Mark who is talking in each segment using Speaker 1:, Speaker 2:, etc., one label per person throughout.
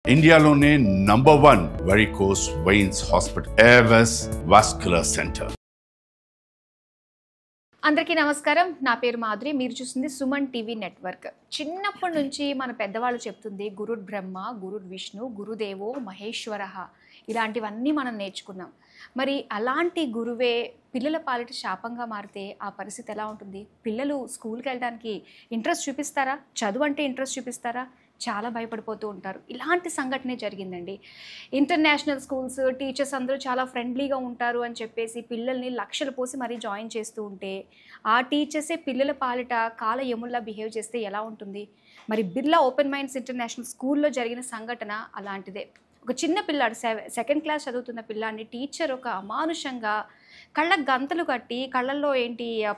Speaker 1: ఇండియాలోనే #1 varicose veins hospital Avis vascular centre.
Speaker 2: అందరికీ నమస్కారం. నా పేరు మాధురి. మీరు చూస్తుంది సుమన్ టీవీ నెట్వర్క్. చిన్నప్పటి నుంచి మన పెద్దవాళ్ళు చెప్తుంది గురుర్ బ్రహ్మ, గురుర్ విష్ణు, గురుదేవో మహేశ్వరః, ఇలాంటివన్నీ మనం నేర్చుకున్నాం. మరి అలాంటి గురువే పిల్లల పాలిట శాపంగా మారితే ఆ పరిస్థితి ఎలా ఉంటుంది? పిల్లలు స్కూల్కి వెళ్ళడానికి ఇంట్రెస్ట్ చూపిస్తారా? చదువు అంటే ఇంట్రెస్ట్ చూపిస్తారా? చాలా భయపడిపోతూ ఉంటారు. ఇలాంటి సంఘటనే జరిగిందండి. ఇంటర్నేషనల్ స్కూల్స్ టీచర్స్ అందరూ చాలా ఫ్రెండ్లీగా ఉంటారు అని చెప్పేసి పిల్లల్ని లక్షలు పోసి మరీ జాయిన్ చేస్తూ ఉంటే ఆ టీచర్సే పిల్లల పాలిట కాల యముల్లా బిహేవ్ చేస్తే ఎలా ఉంటుంది? మరి బిర్లా ఓపెన్ మైండ్స్ ఇంటర్నేషనల్ స్కూల్లో జరిగిన సంఘటన అలాంటిదే. ఒక చిన్న పిల్లాడు సెకండ్ క్లాస్ చదువుతున్న పిల్లాడిని టీచర్ ఒక అమానుషంగా కళ్ళకు గంతలు కట్టి కళ్ళల్లో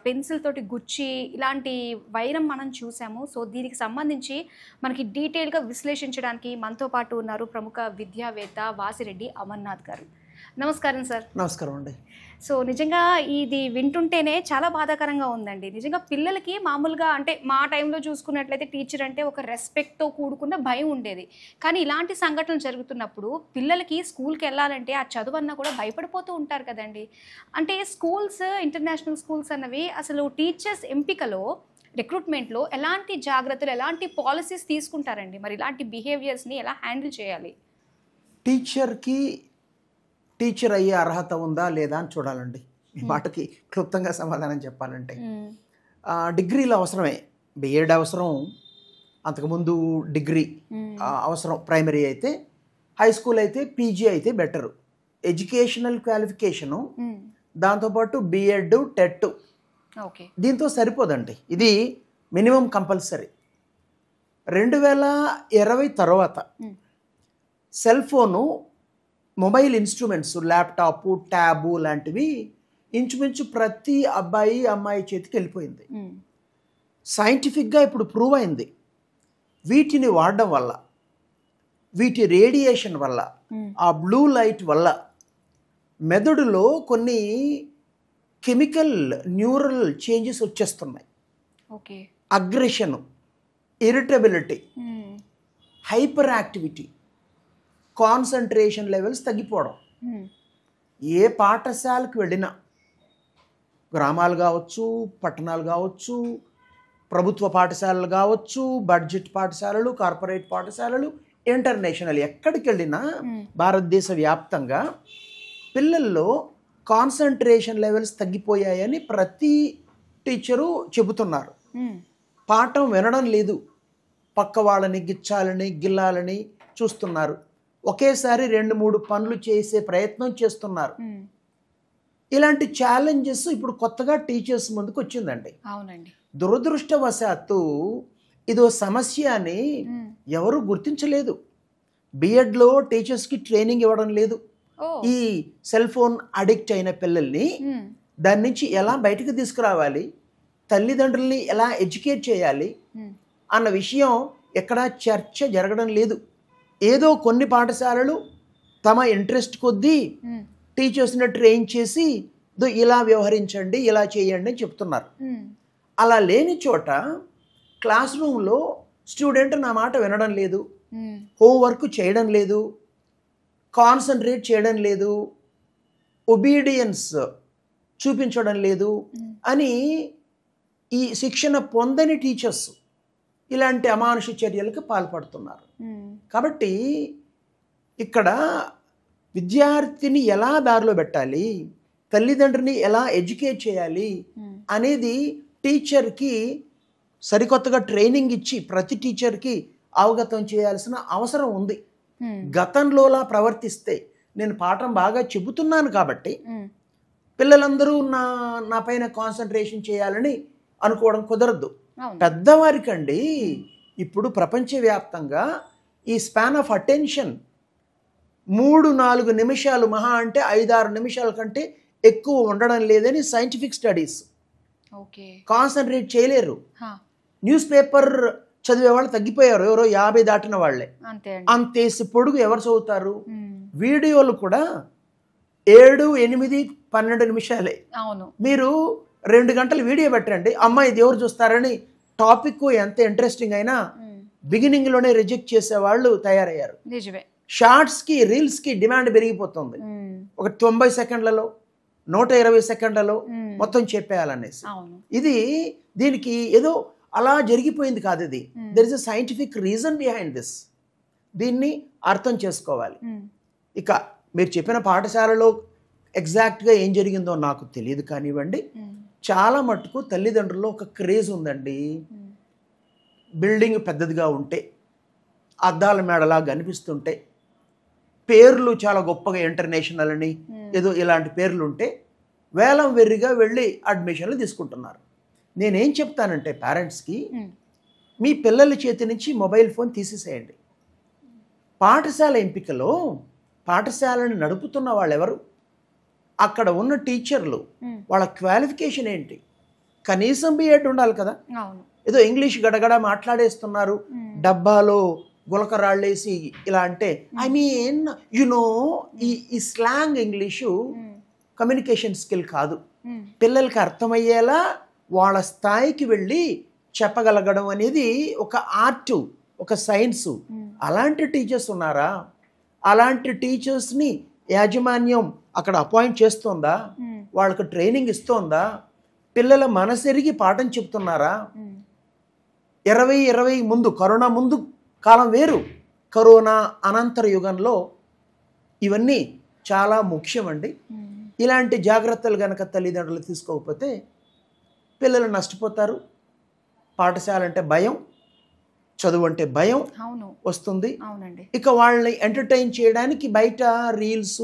Speaker 2: పెన్సిల్ తోటి గుచ్చి ఇలాంటి వైరం మనం చూసాము. సో దీనికి సంబంధించి మనకి డీటెయిల్గా విశ్లేషించడానికి మనతో పాటు ఉన్నారు ప్రముఖ విద్యావేత్త వాసిరెడ్డి అమర్నాథ్ గారు. నమస్కారం సార్.
Speaker 3: నమస్కారం అండి.
Speaker 2: సో నిజంగా ఇది వింటుంటేనే చాలా బాధాకరంగా ఉందండి. నిజంగా పిల్లలకి మామూలుగా అంటే మా టైంలో చూసుకున్నట్లయితే టీచర్ అంటే ఒక రెస్పెక్ట్తో కూడుకున్న భయం ఉండేది. కానీ ఇలాంటి సంఘటనలు జరుగుతున్నప్పుడు పిల్లలకి స్కూల్కి వెళ్ళాలంటే ఆ చదువు అన్నా కూడా భయపడిపోతూ ఉంటారు కదండి. అంటే స్కూల్స్ ఇంటర్నేషనల్ స్కూల్స్ అన్నవి అసలు టీచర్స్ ఎంపికలో రిక్రూట్మెంట్లో ఎలాంటి జాగ్రత్తలు ఎలాంటి పాలసీస్ తీసుకుంటారండి? మరి ఇలాంటి బిహేవియర్స్ని ఎలా హ్యాండిల్ చేయాలి?
Speaker 3: టీచర్ అయ్యే అర్హత ఉందా లేదా అని చూడాలండి. ఈ మాటకి క్లుప్తంగా సమాధానం చెప్పాలంటే డిగ్రీలు అవసరమే. బిఎడ్ అవసరం, అంతకుముందు డిగ్రీ అవసరం. ప్రైమరీ అయితే, హై స్కూల్ అయితే, పీజీ అయితే బెటరు. ఎడ్యుకేషనల్ క్వాలిఫికేషను, దాంతోపాటు బిఎడ్, టెట్, దీంతో సరిపోదండి. ఇది మినిమం కంపల్సరీ. 2020 తర్వాత cell phone, mobile instruments, laptop, tab లాంటివి ఇంచుమించు ప్రతి అబ్బాయి అమ్మాయి చేతికి వెళ్ళిపోయింది. సైంటిఫిక్గా ఇప్పుడు ప్రూవ్ అయింది. వీటిని వాడడం వల్ల, వీటి రేడియేషన్ వల్ల, ఆ బ్లూ లైట్ వల్ల మెదడులో కొన్ని కెమికల్ న్యూరల్ చేంజెస్ వచ్చేస్తున్నాయి. Aggression, irritability, hyper activity, concentration levels తగ్గిపోవడం. ఏ పాఠశాలకు వెళ్ళినా, గ్రామాలు కావచ్చు, పట్టణాలు కావచ్చు, ప్రభుత్వ పాఠశాలలు కావచ్చు, బడ్జెట్ పాఠశాలలు, కార్పొరేట్ పాఠశాలలు, ఇంటర్నేషనల్, ఎక్కడికి వెళ్ళినా భారతదేశ వ్యాప్తంగా పిల్లల్లో కాన్సంట్రేషన్ లెవెల్స్ తగ్గిపోయాయని ప్రతి టీచరు చెబుతున్నారు. పాఠం వినడం లేదు, పక్క వాళ్ళని గిచ్చాలని గిల్లాలని చూస్తున్నారు. ఒకేసారి 2-3 పనులు చేసే ప్రయత్నం చేస్తున్నారు. ఇలాంటి ఛాలెంజెస్ ఇప్పుడు కొత్తగా టీచర్స్ ముందుకు వచ్చిందండి.
Speaker 2: అవునండి.
Speaker 3: దురదృష్టవశాత్తు ఇదో సమస్య అని ఎవరు గుర్తించలేదు. బిఎడ్లో టీచర్స్కి ట్రైనింగ్ ఇవ్వడం లేదు. ఈ సెల్ ఫోన్ అడిక్ట్ అయిన పిల్లల్ని దాని నుంచి ఎలా బయటకు తీసుకురావాలి, తల్లిదండ్రుల్ని ఎలా ఎడ్యుకేట్ చేయాలి అన్న విషయం ఎక్కడా చర్చ జరగడం లేదు. ఏదో కొన్ని పాఠశాలలు తమ ఇంట్రెస్ట్ కొద్దీ టీచర్స్ని ట్రైన్ చేసి ఇలా వ్యవహరించండి, ఇలా చేయండి అని చెప్తున్నారు. అలా లేని చోట క్లాస్ రూమ్లో స్టూడెంట్ నా మాట వినడం లేదు, హోంవర్క్ చేయడం లేదు, కాన్సన్ట్రేట్ చేయడం లేదు, ఒబీడియన్స్ చూపించడం లేదు అని ఈ శిక్షణ పొందని టీచర్స్ ఇలాంటి అమానుష చర్యలకు పాల్పడుతున్నారు. కాబట్టి ఇక్కడ విద్యార్థిని ఎలా దారిలో పెట్టాలి, తల్లిదండ్రిని ఎలా ఎడ్యుకేట్ చేయాలి అనేది టీచర్కి సరికొత్తగా ట్రైనింగ్ ఇచ్చి ప్రతి టీచర్కి అవగతం చేయాల్సిన అవసరం ఉంది. గతంలోలా ప్రవర్తిస్తే, నేను పాఠం బాగా చెబుతున్నాను కాబట్టి పిల్లలందరూ నా పైన కాన్సన్ట్రేషన్ చేయాలని అనుకోవడం కుదరదు. పెద్దవారికండి ఇప్పుడు ప్రపంచవ్యాప్తంగా ఈ స్పాన్ ఆఫ్ అటెన్షన్ 3-4 నిమిషాలు, మహా అంటే 5-6 నిమిషాల కంటే ఎక్కువ ఉండడం లేదని సైంటిఫిక్ స్టడీస్. కాన్సన్ట్రేట్ చేయలేరు. న్యూస్ పేపర్ చదివే వాళ్ళు తగ్గిపోయారు, ఎవరో 50 దాటిన వాళ్ళే. అంతేసి పొడుగు ఎవరు చదువుతారు? వీడియోలు కూడా 7, 8, 12 నిమిషాలే. మీరు 2 గంటలు వీడియో పెట్టండి, అమ్మాయి ఇది ఎవరు చూస్తారని టాపిక్ ఎంత ఇంట్రెస్టింగ్ అయినా బిగినింగ్లోనే రిజెక్ట్ చేసే వాళ్ళు తయారయ్యారు.
Speaker 2: నిజమే.
Speaker 3: షార్ట్స్కి రీల్స్కి డిమాండ్ పెరిగిపోతుంది. ఒక 90 సెకండ్లలో 120 సెకండ్లలో మొత్తం చెప్పేయాలనేసి. ఇది దీనికి ఏదో అలా జరిగిపోయింది కాదు. ఇది there is a scientific reason behind this. దీన్ని అర్థం చేసుకోవాలి. ఇక మీరు చెప్పిన పాఠశాలలో ఎగ్జాక్ట్గా ఏం జరిగిందో నాకు తెలియదు కానివ్వండి, చాలా మటుకు తల్లిదండ్రుల్లో ఒక క్రేజ్ ఉందండి. బిల్డింగ్ పెద్దదిగా ఉంటే, అద్దాల మేడలా కనిపిస్తుంటే, పేర్లు చాలా గొప్పగా ఇంటర్నేషనల్ అని ఏదో ఇలాంటి పేర్లు ఉంటే వేలం వెర్రిగా వెళ్ళి అడ్మిషన్లు తీసుకుంటున్నారు. నేనేం చెప్తానంటే పేరెంట్స్కి, మీ పిల్లల చేతి నుంచి మొబైల్ ఫోన్ తీసేసేయండి. పాఠశాల ఎంపికలో పాఠశాలను నడుపుతున్న వాళ్ళు ఎవరు, అక్కడ ఉన్న టీచర్లు, వాళ్ళ క్వాలిఫికేషన్ ఏంటి, కనీసం బిఎడ్ ఉండాలి కదా. ఏదో ఇంగ్లీష్ గడగడ మాట్లాడేస్తున్నారు, డబ్బాలో గులకరాళ్ళేసి ఇలా అంటే, ఐ మీన్ యునో ఈ స్లాంగ్ ఇంగ్లీషు కమ్యూనికేషన్ స్కిల్ కాదు. పిల్లలకి అర్థమయ్యేలా వాళ్ళ స్థాయికి వెళ్ళి చెప్పగలగడం అనేది ఒక ఆర్టు, ఒక సైన్సు. అలాంటి టీచర్స్ ఉన్నారా? అలాంటి టీచర్స్ని యాజమాన్యం అక్కడ అపాయింట్ చేస్తోందా? వాళ్ళకి ట్రైనింగ్ ఇస్తోందా? పిల్లల మనసెరిగి పాఠం చెప్తున్నారా? 2020 ముందు, కరోనా ముందు కాలం వేరు, కరోనా అనంతర యుగంలో ఇవన్నీ చాలా ముఖ్యమండి. ఇలాంటి జాగ్రత్తలు కనుక తల్లిదండ్రులు తీసుకోకపోతే పిల్లలు నష్టపోతారు. పాఠశాల అంటే భయం, చదువు అంటే భయం వస్తుంది. ఇక వాళ్ళని ఎంటర్టైన్ చేయడానికి బయట రీల్స్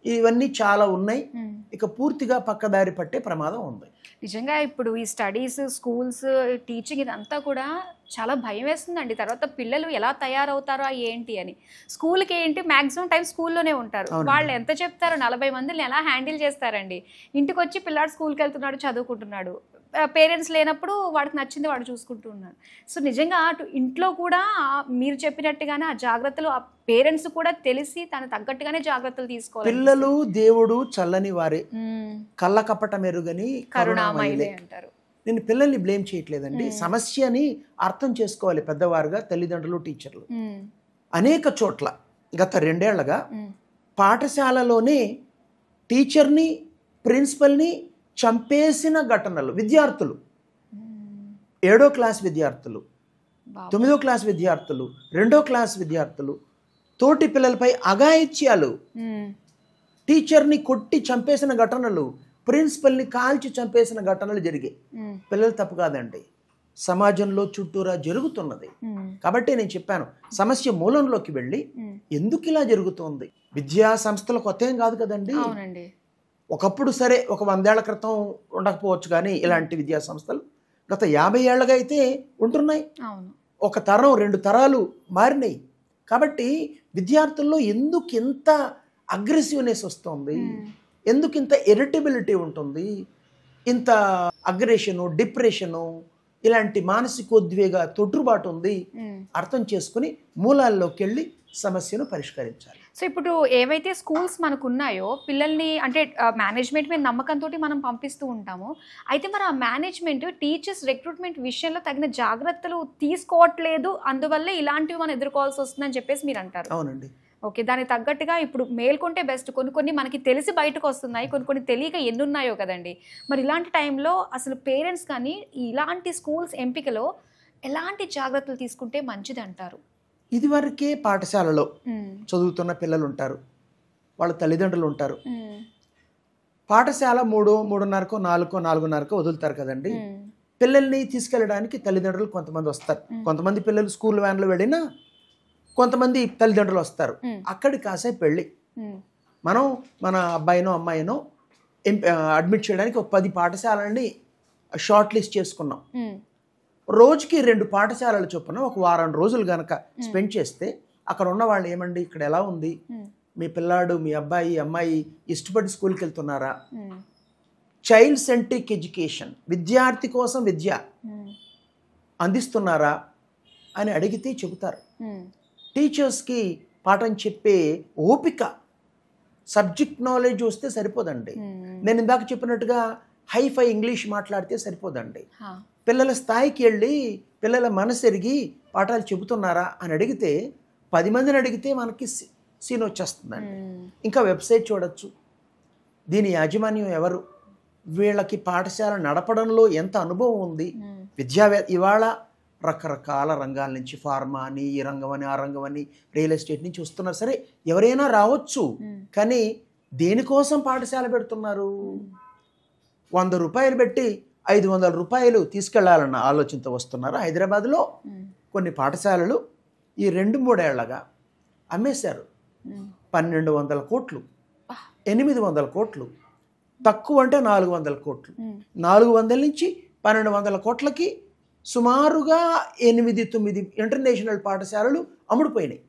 Speaker 3: ఇవన్నీ చాలా ఉన్నాయి. ఇక పూర్తిగా పక్కదారి పట్టే ప్రమాదం ఉంది.
Speaker 2: నిజంగా ఇప్పుడు ఈ స్టడీస్, స్కూల్స్, టీచింగ్ ఇదంతా కూడా చాలా భయం వేస్తుందండి. తర్వాత పిల్లలు ఎలా తయారవుతారో ఏంటి అని. స్కూల్కి ఏంటి మ్యాక్సిమం టైం స్కూల్లోనే ఉంటారు. వాళ్ళు ఎంత చెప్తారో 40 మందిని ఎలా హ్యాండిల్ చేస్తారండి. ఇంటికి వచ్చి పిల్లాడు స్కూల్కి వెళ్తున్నాడు, చదువుకుంటున్నాడు, పేరెంట్స్ లేనప్పుడు వాడికి నచ్చింది వాడు చూసుకుంటూ ఉన్నాడు. సో నిజంగా అటు ఇంట్లో కూడా మీరు చెప్పినట్టుగానే ఆ జాగ్రత్తలు ఆ పేరెంట్స్ కూడా తెలిసి తను తగ్గట్టుగానే జాగ్రత్తలు తీసుకోవాలి.
Speaker 3: పిల్లలు దేవుడు చల్లని వారే, కళ్ళ కపట మెరుగని కరుణామయులే అంటారు. నేను పిల్లల్ని బ్లేమ్ చేయట్లేదండి. సమస్యని అర్థం చేసుకోవాలి పెద్దవారుగా తల్లిదండ్రులు, టీచర్లు. అనేక చోట్ల గత 2 ఏళ్లుగా పాఠశాలలోనే టీచర్ని, ప్రిన్సిపల్ని చంపేసిన ఘటనలు. విద్యార్థులు, 7వ క్లాస్ విద్యార్థులు, 9వ క్లాస్ విద్యార్థులు, 2వ క్లాస్ విద్యార్థులు, తోటి పిల్లలపై అఘాయిత్యాలు, టీచర్ని కొట్టి చంపేసిన ఘటనలు, ప్రిన్సిపల్ని కాల్చి చంపేసిన ఘటనలు జరిగాయి. పిల్లలు తప్పు కాదండి, సమాజంలో చుట్టూరా జరుగుతున్నది. కాబట్టి నేను చెప్పాను, సమస్య మూలంలోకి వెళ్ళి ఎందుకు ఇలా జరుగుతోంది. విద్యా సంస్థలు కొత్త ఏం కాదు కదండి. ఒకప్పుడు సరే ఒక 100 ఏళ్ల క్రితం ఉండకపోవచ్చు, కానీ ఇలాంటి విద్యా సంస్థలు గత 50 ఏళ్ళగా అయితే ఉంటున్నాయి. ఒక తరం 2 తరాలు మారినాయి. కాబట్టి విద్యార్థుల్లో ఎందుకు ఇంత అగ్రెసివ్నెస్ వస్తుంది, ఎందుకు ఇంత ఇరిటబిలిటీ ఉంటుంది, ఇంత అగ్రెషను, డిప్రెషను, ఇలాంటి మానసికోద్వేగ తొట్టుబాటు ఉంది, అర్థం చేసుకుని మూలాల్లోకి వెళ్ళి సమస్యను పరిష్కరించాలి.
Speaker 2: సో ఇప్పుడు ఏవైతే స్కూల్స్ మనకు ఉన్నాయో పిల్లల్ని అంటే మేనేజ్మెంట్ మీద నమ్మకంతో మనం పంపిస్తూ ఉంటాము. అయితే మరి ఆ మేనేజ్మెంట్ టీచర్స్ రిక్రూట్మెంట్ విషయంలో తగిన జాగ్రత్తలు తీసుకోవట్లేదు, అందువల్లే ఇలాంటివి మనం ఎదుర్కోవాల్సి వస్తుందని చెప్పేసి మీరు అంటారు.
Speaker 3: అవునండి.
Speaker 2: ఓకే, దానికి తగ్గట్టుగా ఇప్పుడు మేల్కొంటే బెస్ట్. కొన్ని మనకి తెలిసి బయటకు వస్తున్నాయి, కొన్ని తెలియక ఎన్ని ఉన్నాయో కదండి. మరి ఇలాంటి టైంలో అసలు పేరెంట్స్ కానీ ఇలాంటి స్కూల్స్ ఎంపికలో ఎలాంటి జాగ్రత్తలు తీసుకుంటే మంచిది అంటారు?
Speaker 3: ఇదివరకే పాఠశాలలో చదువుతున్న పిల్లలు ఉంటారు, వాళ్ళ తల్లిదండ్రులు ఉంటారు. పాఠశాల 3, 3:30, 4, 4:30 వదులుతారు కదండి. పిల్లల్ని తీసుకెళ్ళడానికి తల్లిదండ్రులు కొంతమంది వస్తారు. కొంతమంది పిల్లలు స్కూల్ వ్యాన్లో వెళ్ళినా కొంతమంది తల్లిదండ్రులు వస్తారు. అక్కడికి కాసేపు వెళ్ళి మనం మన అబ్బాయినో అమ్మాయినో అడ్మిట్ చేయడానికి ఒక 10 పాఠశాలని షార్ట్ లిస్ట్ చేసుకున్నాం. రోజుకి 2 పాఠశాలల చొప్పున ఒక వారం రోజులు కనుక స్పెండ్ చేస్తే అక్కడ ఉన్న వాళ్ళు ఏమండి ఇక్కడ ఎలా ఉంది, మీ పిల్లాడు, మీ అబ్బాయి, అమ్మాయి ఇష్టపడి స్కూల్కి వెళ్తున్నారా, చైల్డ్ సెంట్రిక్ ఎడ్యుకేషన్, విద్యార్థి కోసం విద్య అందిస్తున్నారా అని అడిగితే చెబుతారు. టీచర్స్కి పాఠం చెప్పే ఓపిక, సబ్జెక్ట్ నాలెడ్జ్ వస్తే సరిపోదండి. నేను ఇందాక చెప్పినట్టుగా హైఫై ఇంగ్లీష్ మాట్లాడితే సరిపోదండి. పిల్లల స్థాయికి వెళ్ళి పిల్లల మనసు ఎరిగి పాఠాలు చెబుతున్నారా అని అడిగితే 10 మందిని అడిగితే మనకి సీన్ వచ్చేస్తుందండి. ఇంకా వెబ్సైట్ చూడొచ్చు, దీని యాజమాన్యం ఎవరు, వీళ్ళకి పాఠశాల నడపడంలో ఎంత అనుభవం ఉంది, ఇవాళ రకరకాల రంగాల నుంచి ఫార్మా అని, ఈ రంగం అని, ఆ రంగం అని, రియల్ ఎస్టేట్ నుంచి వస్తున్నారు. సరే ఎవరైనా రావచ్చు, కానీ దేనికోసం పాఠశాల పెడుతున్నారు? 100 రూపాయలు పెట్టి 500 రూపాయలు తీసుకెళ్లాలన్న ఆలోచనతో వస్తున్నారు. హైదరాబాద్లో కొన్ని పాఠశాలలు ఈ 2-3 ఏళ్లగా అమ్మేశారు. 1200 కోట్లు, 800 కోట్లు, తక్కువ అంటే 400 కోట్లు, 400 నుంచి 1200 కోట్లకి సుమారుగా 8-9 ఇంటర్నేషనల్ పాఠశాలలు అమ్ముడుపోయినాయి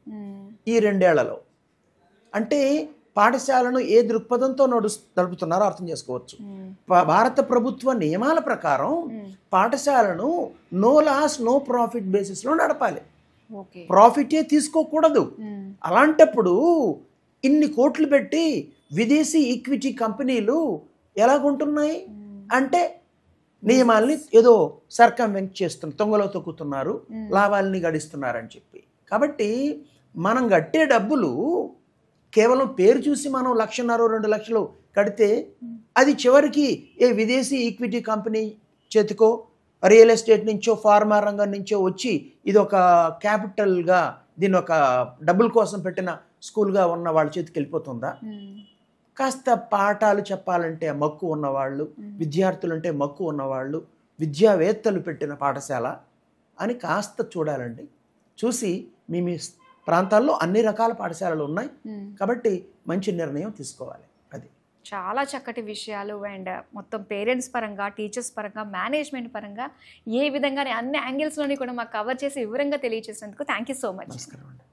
Speaker 3: ఈ 2 ఏళ్లలో. అంటే పాఠశాలను ఏ దృక్పథంతో నడుపుతున్నారో అర్థం చేసుకోవచ్చు. భారత ప్రభుత్వ నియమాల ప్రకారం పాఠశాలను నో లాస్ నో ప్రాఫిట్ బేసిస్లో నడపాలి, ప్రాఫిటే తీసుకోకూడదు. అలాంటప్పుడు ఇన్ని కోట్లు పెట్టి విదేశీ ఈక్విటీ కంపెనీలు ఎలాగుంటున్నాయి అంటే నియమాల్ని ఏదో సర్కంవెంట్ చేస్తున్నారు, తొంగలో తొక్కుతున్నారు, లాభాలని గడిస్తున్నారని చెప్పి. కాబట్టి మనం కట్టే డబ్బులు కేవలం పేరు చూసి మనం 1,50,000 2 లక్షలు కడితే అది చివరికి ఏ విదేశీ ఈక్విటీ కంపెనీ చేతికో, రియల్ ఎస్టేట్ నుంచో, ఫార్మా రంగం నుంచో వచ్చి ఇది ఒక క్యాపిటల్గా, దీని ఒక డబ్బుల కోసం పెట్టిన స్కూల్గా ఉన్న వాళ్ళ చేతికి వెళ్ళిపోతుందా? కాస్త పాఠాలు చెప్పాలంటే మక్కువ ఉన్నవాళ్ళు, విద్యార్థులంటే మక్కువ ఉన్నవాళ్ళు, విద్యావేత్తలు పెట్టిన పాఠశాల అని కాస్త చూడాలండి. చూసి మీ ప్రాంతాల్లో అన్ని రకాల పాఠశాలలు ఉన్నాయి కాబట్టి మంచి నిర్ణయం తీసుకోవాలి. అది
Speaker 2: చాలా చక్కటి విషయాలు. అండ్ మొత్తం పేరెంట్స్ పరంగా, టీచర్స్ పరంగా, మేనేజ్మెంట్ పరంగా ఏ విధంగా అన్ని యాంగిల్స్లోని కూడా మాకు కవర్ చేసి వివరంగా తెలియజేసినందుకు థ్యాంక్ యూ సో మచ్.
Speaker 3: నమస్కారం అండి.